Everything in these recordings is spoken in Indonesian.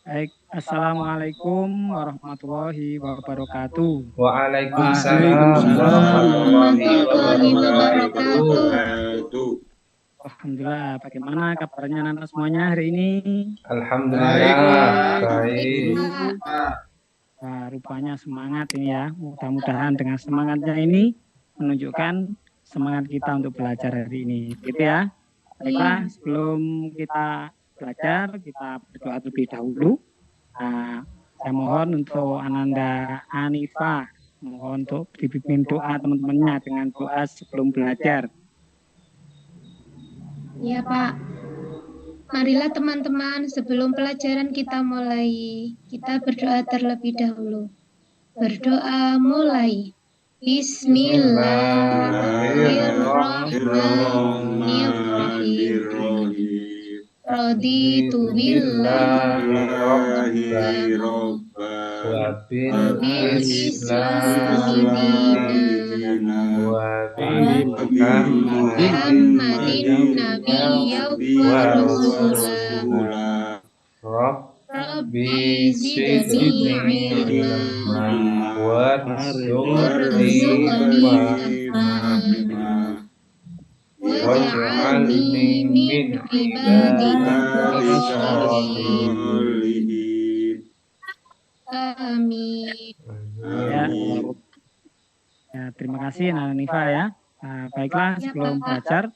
Baik, Assalamualaikum warahmatullahi wabarakatuh. Waalaikumsalam Waalaikumsalam warahmatullahi Warahmatullahi warahmatullahi wabarakatuh. wabarakatuh. wabarakatuh. Alhamdulillah, bagaimana kabarnya anak semuanya hari ini? Baik, Alhamdulillah, Pak. Baik, baik. Pak. Wah, rupanya semangat ini ya. Mudah-mudahan dengan semangatnya ini menunjukkan semangat kita untuk belajar hari ini. Gitu ya. Baiklah, sebelum kita belajar, kita berdoa terlebih dahulu. Nah, saya mohon untuk Ananda Anifa, mohon untuk dipimpin doa teman-temannya dengan doa sebelum belajar. Ya, Pak. Marilah teman-teman, sebelum pelajaran kita mulai, kita berdoa terlebih dahulu. Berdoa mulai. Bismillahirrahmanirrahim. Bismillahirrahmanirrahim. Raditu billahi Billahi robba Wabil bil islami dina wabil Muhammadin nabiyyan wa rasulah. Rabbi zidni ilman warzuqni fahma waj'alni min ibadika sholihin. Amin. Ya, ya, terima kasih Nana Nifa ya. Nah, baiklah, sebelum belajar,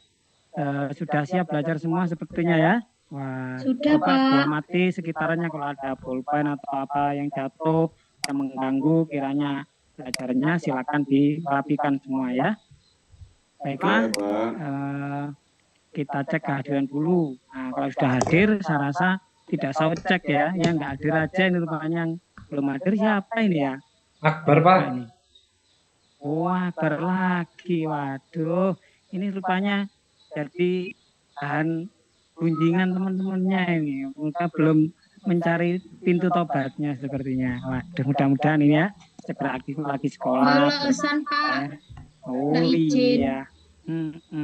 sudah siap belajar semua sepertinya ya. Wah, Sudah, coba Pak. diamati sekitarannya kalau ada bolpen atau apa yang jatuh yang mengganggu kiranya belajarnya, silakan dirapikan semua ya. Baiklah, kita cek kehadiran dulu. Nah, kalau sudah hadir, saya rasa tidak usah cek ya. Yang nggak hadir aja ini rupanya yang belum hadir siapa ini ya? Akbar, Pak. Ini. Wah, Akbar lagi. Waduh, ini rupanya jadi bahan gunjingan teman-temannya ini. Mereka belum mencari pintu tobatnya sepertinya. Waduh, mudah-mudahan ini ya segera aktif lagi sekolah. Balasan, Pak. Oh iya.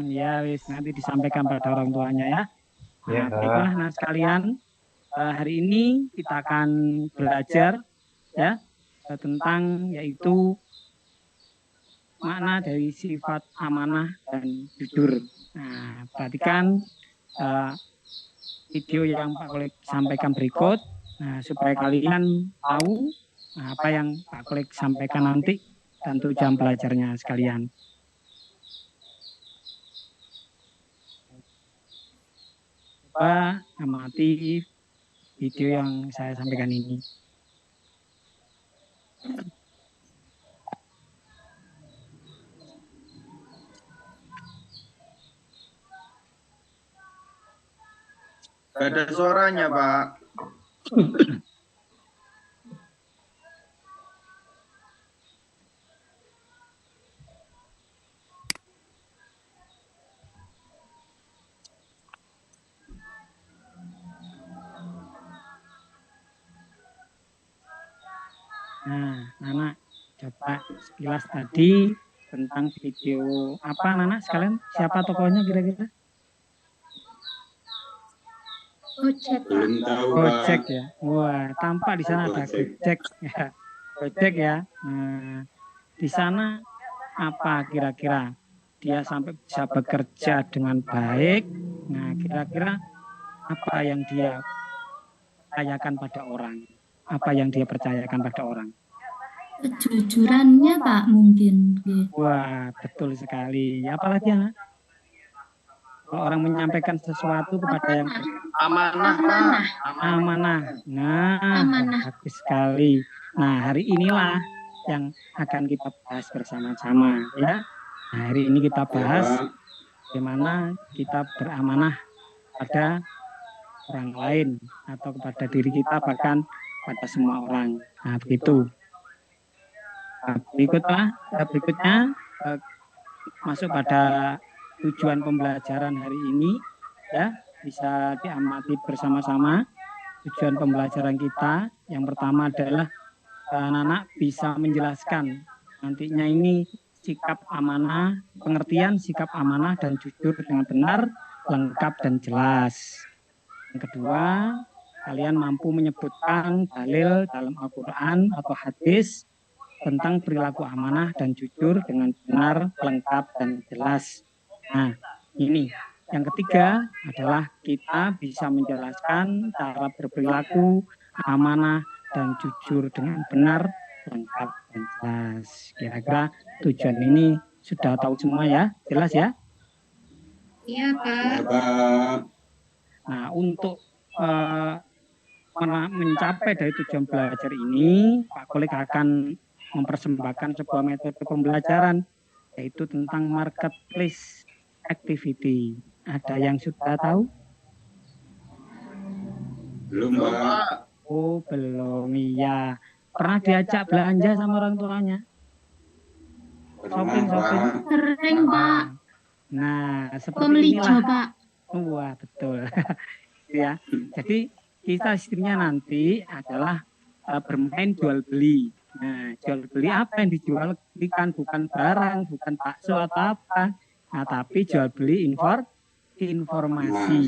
Ya wis nanti disampaikan pada orang tuanya ya. Nah, baiklah nah sekalian, hari ini kita akan belajar ya tentang yaitu makna dari sifat amanah dan jujur. Nah, perhatikan video yang Pak Kolek sampaikan berikut, nah, supaya kalian tahu apa yang Pak Kolek sampaikan nanti dan jam belajarnya sekalian. Coba amati video yang saya sampaikan ini. Gak ada suaranya, Pak. Nah, Nana, coba sekilas tadi tentang video apa, Nana? Sekalian siapa tokohnya kira-kira? Gojek. Belum tahu, Pak. Gojek ya. Wah, tampak di sana ada Gojek ya. Gojek ya. Nah, di sana apa kira-kira? Dia sampai bisa bekerja dengan baik. Nah, kira-kira apa yang dia percayakan pada orang? Apa yang dia percayakan pada orang? Kejujurannya, Pak, mungkin. Wah, betul sekali. Apalagi ya? Kalau orang menyampaikan sesuatu kepada yang Amanah, Pak. amanah. Nah, Amanah. bagus sekali. Nah, hari inilah yang akan kita bahas bersama-sama ya. Nah, hari ini kita bahas bagaimana kita beramanah pada orang lain atau kepada diri kita bahkan pada semua orang. Nah, begitu. Nah, berikutnya masuk pada tujuan pembelajaran hari ini ya, bisa diamati bersama-sama. Tujuan pembelajaran kita yang pertama adalah anak-anak bisa menjelaskan nantinya ini sikap amanah, pengertian sikap amanah dan jujur dengan benar, lengkap dan jelas. Yang kedua, kalian mampu menyebutkan dalil dalam Al-Quran atau hadis tentang perilaku amanah dan jujur dengan benar, lengkap, dan jelas. Nah, ini. Yang ketiga adalah kita bisa menjelaskan cara berperilaku amanah dan jujur dengan benar, lengkap, dan jelas. Kira-kira tujuan ini sudah tahu semua ya? Jelas ya? Iya, Pak. Pak. Nah, untuk mencapai dari tujuan belajar ini, Pak Kolik akan mempersembahkan sebuah metode pembelajaran, yaitu tentang marketplace activity. Ada yang sudah tahu? Belum, Pak. Oh, belum. Iya. Pernah diajak belanja sama orang tuanya? Shopping. Sering, Pak. Nah, seperti Pemelijo, inilah. Pak. Wah, betul. Ya. Jadi kita sistemnya nanti adalah bermain jual beli. Nah, jual beli apa yang dijual belikan bukan barang, bukan bakso atau apa. Nah, tapi jual beli informasi.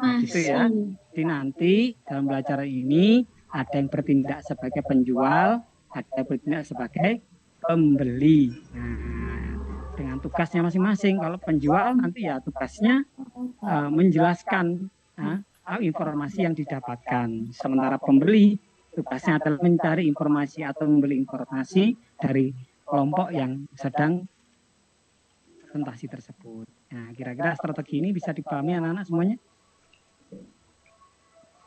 Nah, gitu ya. Jadi nanti dalam pelajaran ini ada yang bertindak sebagai penjual, ada yang bertindak sebagai pembeli. Nah, dengan tugasnya masing-masing. Kalau penjual nanti ya tugasnya menjelaskan informasi yang didapatkan. Sementara pembeli tugasnya adalah mencari informasi atau membeli informasi dari kelompok yang sedang presentasi tersebut. Nah, kira-kira strategi ini bisa dipahami anak-anak semuanya?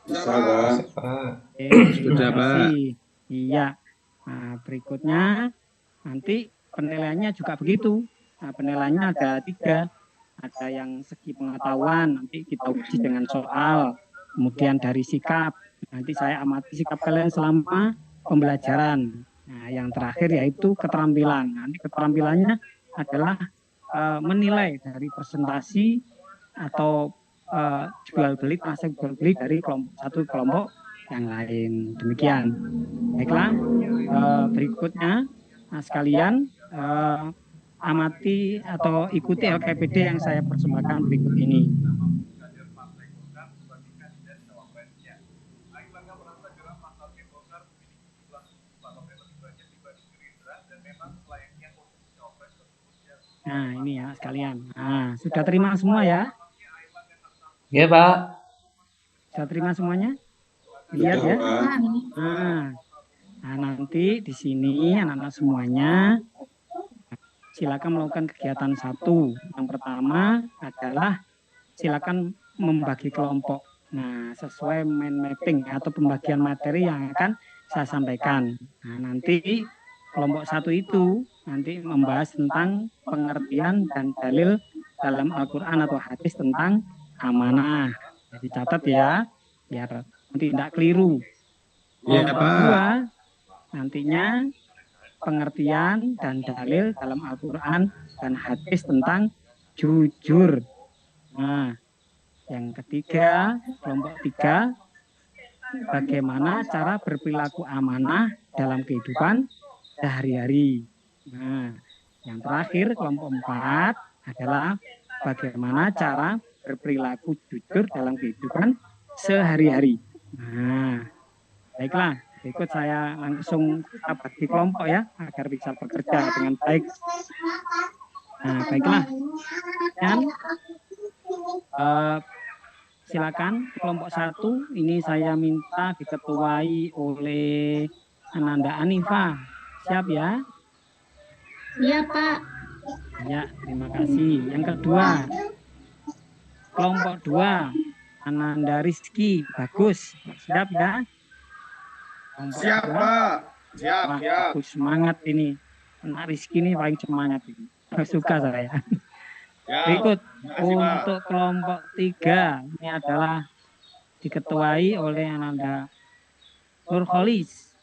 Bisa, Pak. Sudah, Pak. Iya. Nah, berikutnya nanti penilaiannya juga begitu. Nah, penilaiannya ada 3. Ada yang segi pengetahuan, nanti kita uji dengan soal. Kemudian dari sikap, nanti saya amati sikap kalian selama pembelajaran. Nah, yang terakhir yaitu keterampilan. Nanti keterampilannya adalah menilai dari presentasi atau jual beli, transaksi jual beli dari satu kelompok yang lain. Demikian. Baiklah, berikutnya sekalian amati atau ikuti LKPD yang saya persembahkan berikut ini. Nah, ini ya sekalian. Nah, sudah terima semua ya? Iya, Pak. Sudah terima semuanya? Lihat ya. Pak. Nah, nanti di sini anak-anak semuanya silakan melakukan kegiatan 1. Yang pertama adalah silakan membagi kelompok. Nah, sesuai mind mapping atau pembagian materi yang akan saya sampaikan. Nah, nanti kelompok 1 itu nanti membahas tentang pengertian dan dalil dalam Al-Quran atau hadis tentang amanah. Jadi catat ya, biar nanti tidak keliru. Kelompok 2 nantinya pengertian dan dalil dalam Al-Quran dan hadis tentang jujur. Nah, yang ketiga, kelompok 3, bagaimana cara berperilaku amanah dalam kehidupan sehari-hari. Nah, yang terakhir, kelompok 4 adalah bagaimana cara berperilaku jujur dalam kehidupan sehari-hari. Nah, baiklah. Berikut saya langsung bagi kelompok ya, agar bisa bekerja dengan baik. Nah, baiklah. Dan silakan kelompok 1 ini saya minta diketuai oleh Ananda Anifa. Siap ya? Iya, Pak. Ya, terima kasih. Yang kedua, kelompok 2 Ananda Rizky. Bagus. Siap ya? Siap, Pak. Siap, Wah, siap. bagus, semangat ini. Anak Rizky ini paling semangat ini. Suka saya. Berikut untuk kelompok 3 ini adalah diketuai oleh Ananda Nurholis.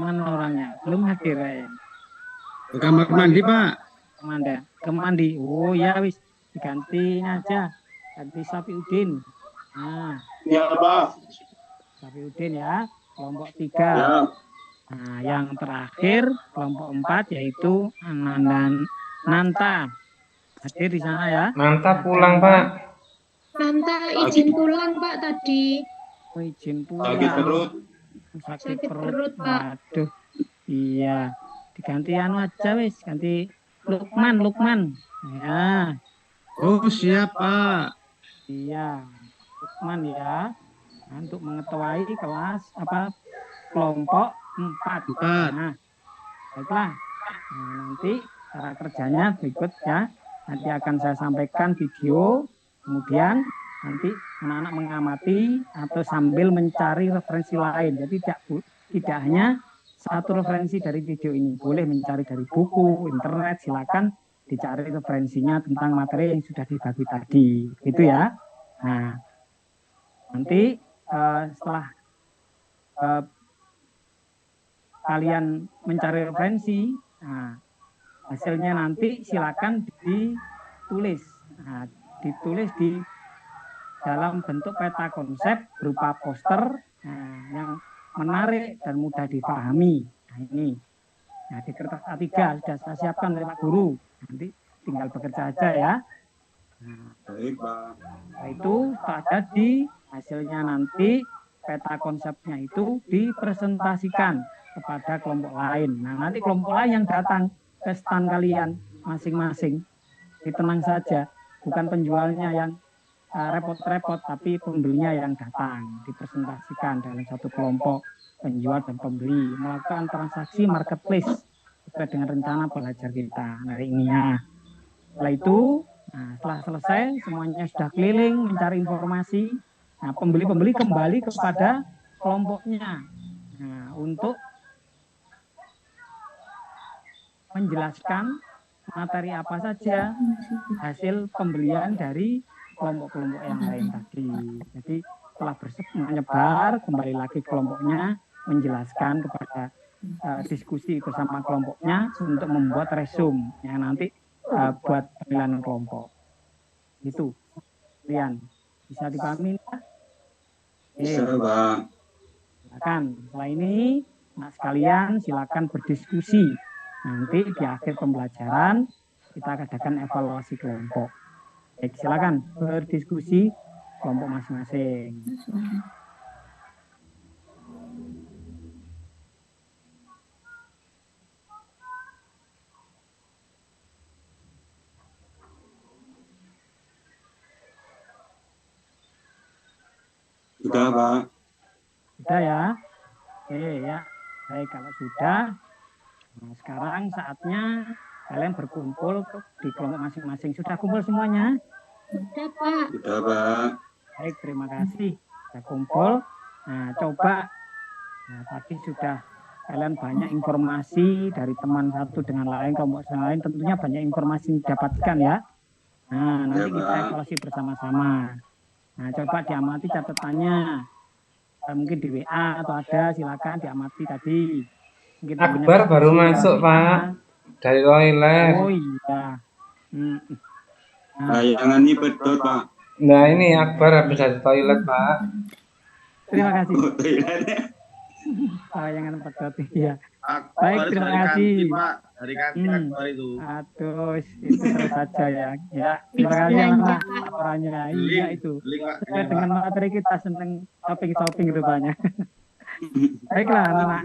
Mana orangnya? Belum hadir ya. Ke kamar mandi, Pak. Ke mandi. Oh ya wis, diganti aja. Ganti Safiuddin. Nah, Ya, Pak. Safiuddin ya, kelompok 3. Ya. Nah, yang terakhir kelompok 4 yaitu Ananda Nanta. Hadir di sana ya. Nanta pulang, Pak. Tante izin pulang Pak tadi. Oh, izin Sakit pulang. perut. Sakit Sakit perut. perut, Pak. Waduh. Iya. Diganti anu aja wis, ganti Lukman. Ya, Oh, siap, Pak. iya. Lukman ya. Nah, untuk mengetuai kelas kelompok 4. 4. Nah, baiklah. Nah, nanti cara kerjanya berikut ya. Nanti akan saya sampaikan video, kemudian nanti anak-anak mengamati atau sambil mencari referensi lain. Jadi tidak hanya satu referensi dari video ini, boleh mencari dari buku, internet, silakan dicari referensinya tentang materi yang sudah dibagi tadi, gitu ya. Nah, nanti setelah kalian mencari referensi, nah, hasilnya nanti silakan ditulis. Nah, ditulis di dalam bentuk peta konsep berupa poster yang menarik dan mudah dipahami. Nah, ini. Nah, di kertas A3 sudah saya siapkan dari Pak Guru. Nanti tinggal bekerja aja ya. Nah, Baik, Pak. setelah itu setelah jadi hasilnya nanti peta konsepnya itu dipresentasikan kepada kelompok lain. Nah, nanti kelompok lain yang datang ke stand kalian masing-masing, tenang saja, bukan penjualnya yang repot-repot, tapi pembelinya yang datang, dipresentasikan dalam satu kelompok penjual dan pembeli, melakukan transaksi marketplace sesuai dengan rencana belajar kita hari ini ya. Setelah itu, setelah selesai semuanya sudah keliling mencari informasi, nah pembeli-pembeli kembali kepada kelompoknya untuk menjelaskan materi apa saja hasil pembelian dari kelompok-kelompok yang lain tadi. Jadi setelah menyebar kembali lagi kelompoknya menjelaskan kepada diskusi bersama kelompoknya untuk membuat resume yang nanti buat penilaian kelompok. Itu kalian bisa dipahami ya? Bisa, Pak. Silakan. Setelah ini sekalian silakan berdiskusi. Nanti di akhir pembelajaran kita adakan evaluasi kelompok. Baik, silakan berdiskusi kelompok masing-masing. Sudah, Pak. Sudah ya? Oke ya. Baik, kalau sudah, nah sekarang saatnya kalian berkumpul di kelompok masing-masing. Sudah kumpul semuanya? Sudah Pak. Sudah, Pak. Baik, terima kasih. Sudah kumpul. Nah, coba. Nah, tadi sudah kalian banyak informasi dari teman satu dengan lain, kelompok lain. Tentunya banyak informasi didapatkan ya. Nah, nanti kita evaluasi bersama-sama. Nah, coba diamati catatannya. Mungkin di WA atau ada, silakan diamati tadi. Mungkin Akbar baru masuk, Pak. Dari toilet. Oh iya. Layangan ini pedot, Pak. Nah, ini Akbar habis dari toilet, Pak. Terima kasih. Oh, toiletnya. Layangan pedot, iya. Akbar Baik, terima dari kasih. kantin, Pak. Dari kantin Akbar itu. Aduh, itu terus saja ya. Ya, terima kasih anak laporannya. Iya itu. Sesuai dengan materi kita seneng shopping rupanya. Baiklah, anak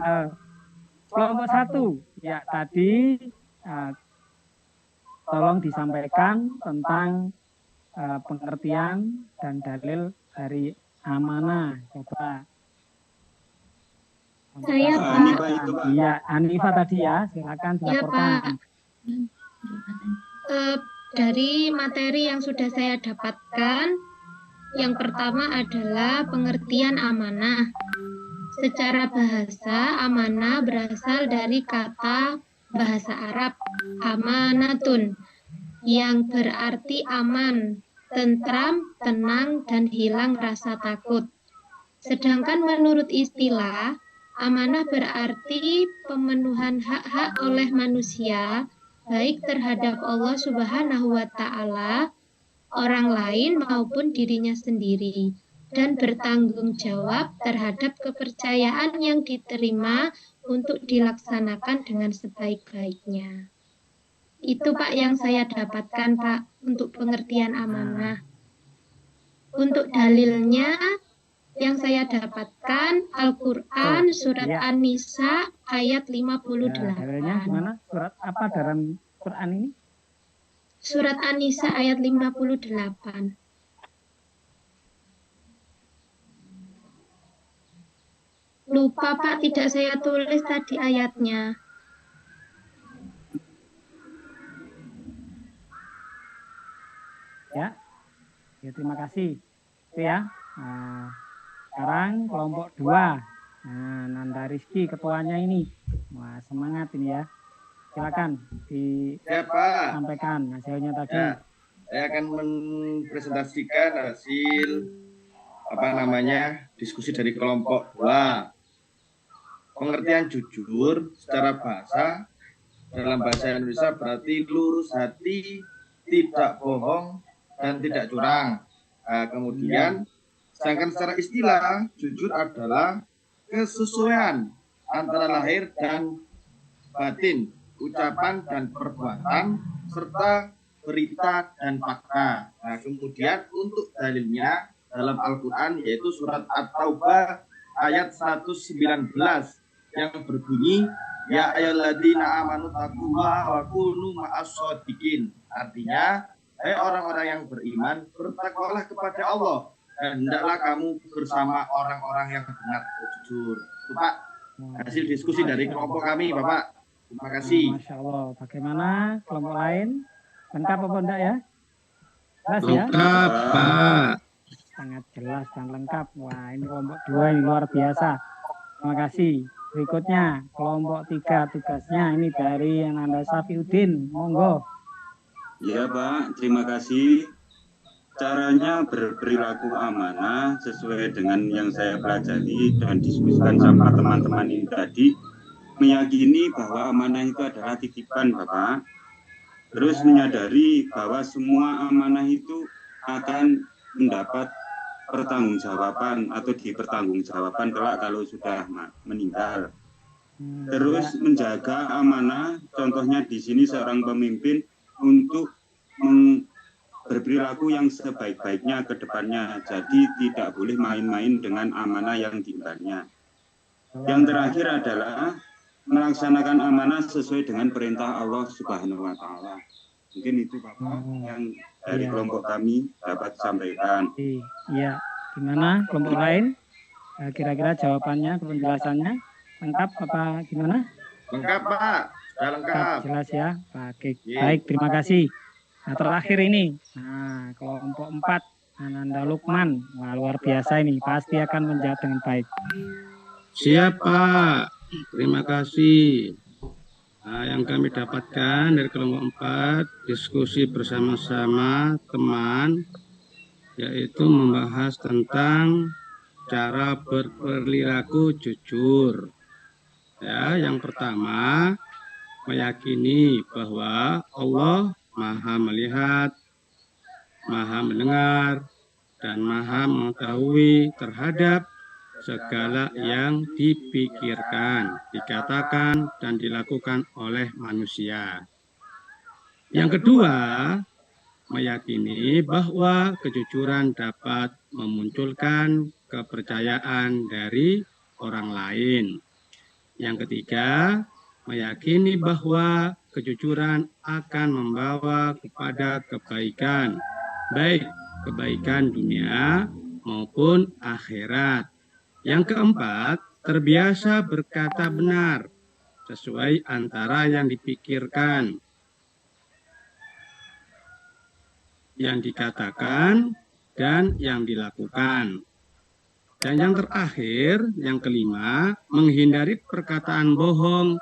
kelompok 1. Ya, tadi tolong disampaikan tentang pengertian dan dalil dari amanah. Coba. Saya Pak. Iya, Anifa tadi ya, silakan dilaporkan. Ya, Pak. Dari materi yang sudah saya dapatkan, yang pertama adalah pengertian amanah. Secara bahasa, amanah berasal dari kata bahasa Arab amanatun, yang berarti aman, tentram, tenang, dan hilang rasa takut. Sedangkan menurut istilah, amanah berarti pemenuhan hak-hak oleh manusia, baik terhadap Allah Subhanahu wa Ta'ala, orang lain maupun dirinya sendiri, dan bertanggung jawab terhadap kepercayaan yang diterima untuk dilaksanakan dengan sebaik-baiknya. Itu Pak yang saya dapatkan Pak untuk pengertian amanah. Untuk dalilnya yang saya dapatkan Al-Quran surat Ya. An-Nisa ayat Ya, 58. dalilnya gimana? Surat apa dalam Quran ini? Surat An-Nisa ayat 58. Lupa Pak, tidak saya tulis tadi ayatnya. Ya, terima kasih. Itu ya. Nah, sekarang kelompok 2. Nah, Nanda Rizky ketuanya ini. Wah, semangat ini ya. Silakan disampaikan hasilnya tadi. Ya, saya akan mempresentasikan hasil diskusi dari kelompok 2. Pengertian jujur secara bahasa dalam bahasa Indonesia berarti lurus hati, tidak bohong, dan tidak curang. Nah, kemudian sedangkan secara istilah jujur adalah kesesuaian antara lahir dan batin, ucapan dan perbuatan, serta berita dan fakta. Nah, kemudian untuk dalilnya dalam Al-Quran yaitu surat At-Taubah ayat 119 yang berbunyi ya ayyuhalladzina amanu taqullaha wa kunu ma'as-shodiqin. Artinya, hai orang-orang yang beriman, bertakwalah kepada Allah dan hendaklah kamu bersama orang-orang yang benar dan jujur. Itu Pak, hasil diskusi dari kelompok kami Bapak. Terima kasih. Masya Allah. Bagaimana kelompok lain? Lengkap apa enggak ya? Jelas ya? Lengkap, Pak. Sangat jelas dan lengkap. Wah, ini kelompok 2 ini luar biasa. Terima kasih. Berikutnya kelompok 3 tugasnya ini dari Nanda Safiuddin. Monggo. Ya Pak, terima kasih. Caranya berperilaku amanah sesuai dengan yang saya pelajari dan diskusikan sama teman-teman ini tadi, meyakini bahwa amanah itu adalah titipan Bapak. Terus menyadari bahwa semua amanah itu akan mendapat pertanggungjawaban atau dipertanggungjawabkan kelak kalau sudah meninggal. Terus menjaga amanah, contohnya di sini seorang pemimpin untuk berperilaku yang sebaik-baiknya ke depannya. Jadi tidak boleh main-main dengan amanah yang diembannya. Yang terakhir adalah melaksanakan amanah sesuai dengan perintah Allah Subhanahu wa Ta'ala. Mungkin itu Bapak yang dari kelompok kami dapat sampaikan. Iya, gimana kelompok lain? Kira-kira jawabannya, penjelasannya lengkap apa gimana? Lengkap Pak, sudah lengkap. Jelas ya, baik, terima kasih. Nah terakhir ini, kelompok 4 Ananda Lukman, wah luar biasa ini, pasti akan menjawab dengan baik. Siap Pak, terima kasih. Nah, yang kami dapatkan dari kelompok 4 diskusi bersama-sama teman yaitu membahas tentang cara berperilaku jujur. Ya, yang pertama meyakini bahwa Allah Maha melihat, Maha mendengar, dan Maha mengetahui terhadap segala yang dipikirkan, dikatakan, dan dilakukan oleh manusia. Yang kedua, meyakini bahwa kejujuran dapat memunculkan kepercayaan dari orang lain. Yang ketiga, meyakini bahwa kejujuran akan membawa kepada kebaikan, baik kebaikan dunia maupun akhirat. Yang keempat, terbiasa berkata benar sesuai antara yang dipikirkan, yang dikatakan, dan yang dilakukan. Dan yang terakhir, yang kelima, menghindari perkataan bohong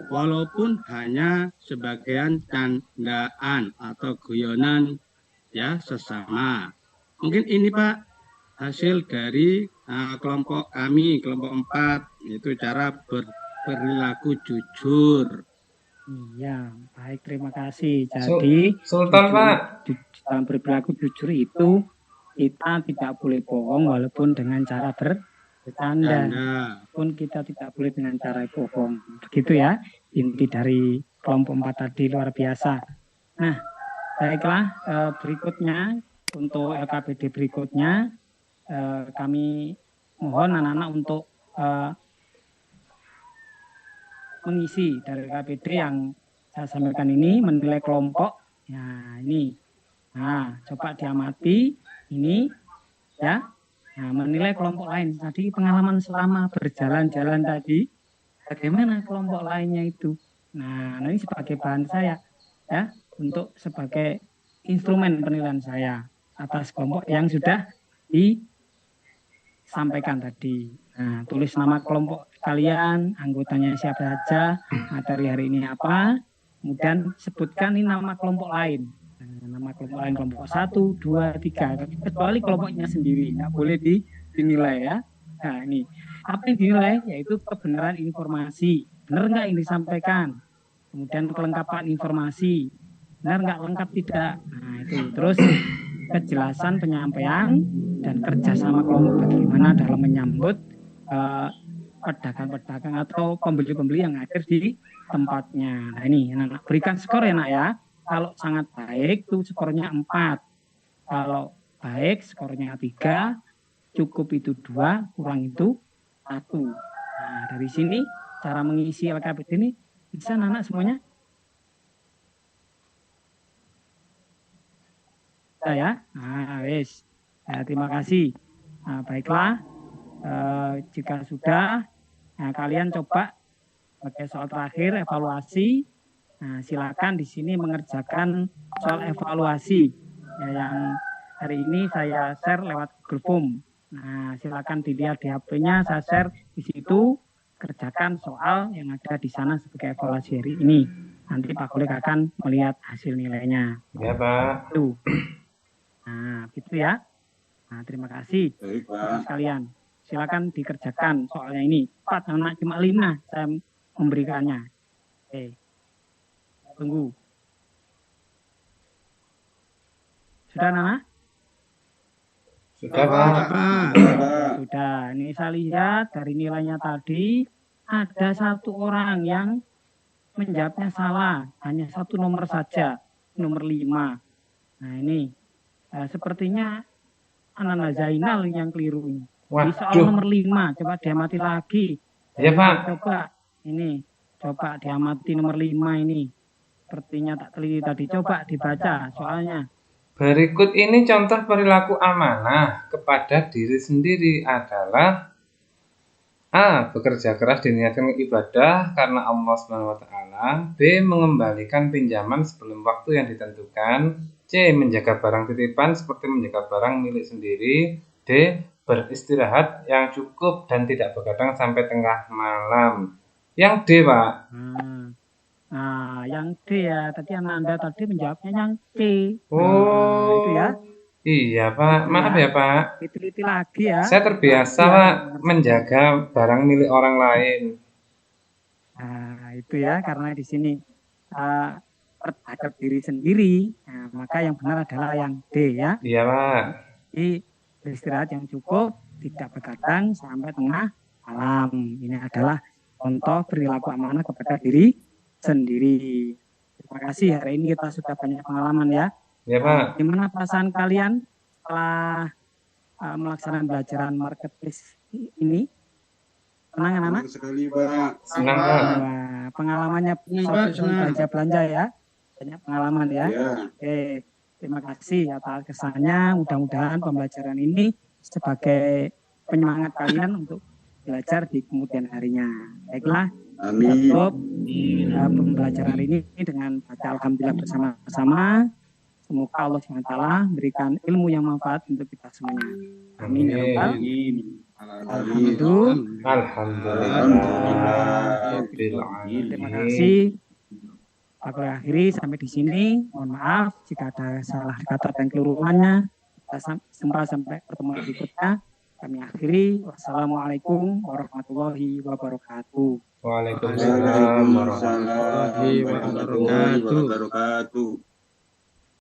walaupun hanya sebagian candaan atau guyonan ya sesama. Mungkin ini Pak hasil dari kelompok kami, kelompok 4, yaitu cara berperilaku jujur. Iya, baik, terima kasih. Jadi, Sultan Pak, dalam berperilaku jujur itu kita tidak boleh bohong walaupun dengan cara bercanda. Pun kita tidak boleh dengan cara bohong. Begitu ya, inti dari kelompok 4 tadi luar biasa. Nah, baiklah berikutnya untuk LKPD berikutnya kami mohon anak-anak untuk mengisi dari LKPD yang saya sampaikan ini, menilai kelompok. Nah, ini. Nah, coba diamati ini ya. Nah, menilai kelompok lain. Tadi pengalaman selama berjalan-jalan tadi, bagaimana kelompok lainnya itu. Nah, ini sebagai bahan saya ya, untuk sebagai instrumen penilaian saya atas kelompok yang sudah disampaikan tadi. Nah, tulis nama kelompok kalian, anggotanya siapa saja, materi hari ini apa, kemudian sebutkan ini nama kelompok lain. Nah, nama kelompok lain, kelompok 1, 2, 3, kecuali kelompoknya sendiri, nggak boleh dinilai ya. Nah, ini apa yang dinilai, yaitu kebenaran informasi, benar nggak yang disampaikan, kemudian kelengkapan informasi, benar nggak, lengkap tidak. Nah, itu terus kejelasan penyampaian dan kerjasama kelompok bagaimana dalam menyambut pedagang-pedagang atau pembeli-pembeli yang hadir di tempatnya. Nah, ini anak berikan skor ya nak ya. Kalau sangat baik itu skornya 4. Kalau baik skornya 3, cukup itu 2, kurang itu 1. Nah, dari sini cara mengisi LKPD ini bisa anak semuanya? Ya. Nah, wes. Nah, terima kasih. Nah, baiklah. Jika sudah, nah, kalian coba pakai soal terakhir evaluasi. Nah, silakan di sini mengerjakan soal evaluasi ya, yang hari ini saya share lewat Google Form. Nah, silakan dilihat di HP-nya, saya share di situ. Kerjakan soal yang ada di sana sebagai evaluasi hari ini. Nanti Pak Kolik akan melihat hasil nilainya. Ya, Pak. Tuh. Nah, gitu ya. Nah, terima kasih. Baik, Bapak Pak. sekalian. Silakan dikerjakan soalnya ini. 4, anak cuma 5 saya memberikannya. Oke. Tunggu. Sudah, Nana? Sudah, Pak. Pak. Sudah. Ini saya lihat dari nilainya tadi ada 1 orang yang menjawabnya salah. Hanya 1 nomor saja. Nomor 5. Nah, ini. Sepertinya Ananda Zainal yang keliru ini. Di soal nomor 5, coba diamati lagi. Ya, Pak. Coba ini, coba diamati nomor 5 ini. Sepertinya tak teliti tadi. Coba dibaca soalnya. Berikut ini contoh perilaku amanah kepada diri sendiri adalah A. Bekerja keras diniatkan ibadah karena Allah SWT. B. Mengembalikan pinjaman sebelum waktu yang ditentukan. C. Menjaga barang titipan seperti menjaga barang milik sendiri. D. Beristirahat yang cukup dan tidak begadang sampai tengah malam. Yang D, Pak. Nah, yang D ya. Tadi Anda tadi menjawabnya yang C. Oh, itu ya. Iya, Pak. Maaf ya, Pak. Teliti lagi ya. Saya terbiasa, Pak, menjaga barang milik orang lain. Nah, itu ya. Karena di sini terhadap diri sendiri. Nah, maka yang benar adalah yang D ya. Iya, Pak. Jadi beristirahat yang cukup, tidak begadang sampai tengah malam. Ini adalah contoh perilaku amanah kepada diri sendiri. Terima kasih, hari ini kita sudah banyak pengalaman ya. Ya, Pak. Gimana perasaan kalian setelah melaksanakan pelajaran marketplace ini? Senang anak-anak? Senang sekali, Pak. Senang, Pak. Pengalamannya belanja ya. Banyak pengalaman ya. Oke. Terima kasih atas kesannya. Mudah-mudahan pembelajaran ini sebagai penyemangat kalian untuk belajar di kemudian harinya. Baiklah, Amin. tutup pembelajaran hari ini dengan baca alhamdulillah bersama-sama. Semoga Allah SWT memberikan ilmu yang manfaat untuk kita semuanya. Amin. Ya Rabbal. Alhamdulillah. Terima kasih. Aku akhiri sampai di sini. Mohon maaf jika ada salah kata dan keliruannya. Sampai pertemuan berikutnya. Kami akhiri. Wassalamualaikum warahmatullahi wabarakatuh. Waalaikumsalam warahmatullahi warahmatullahi wabarakatuh.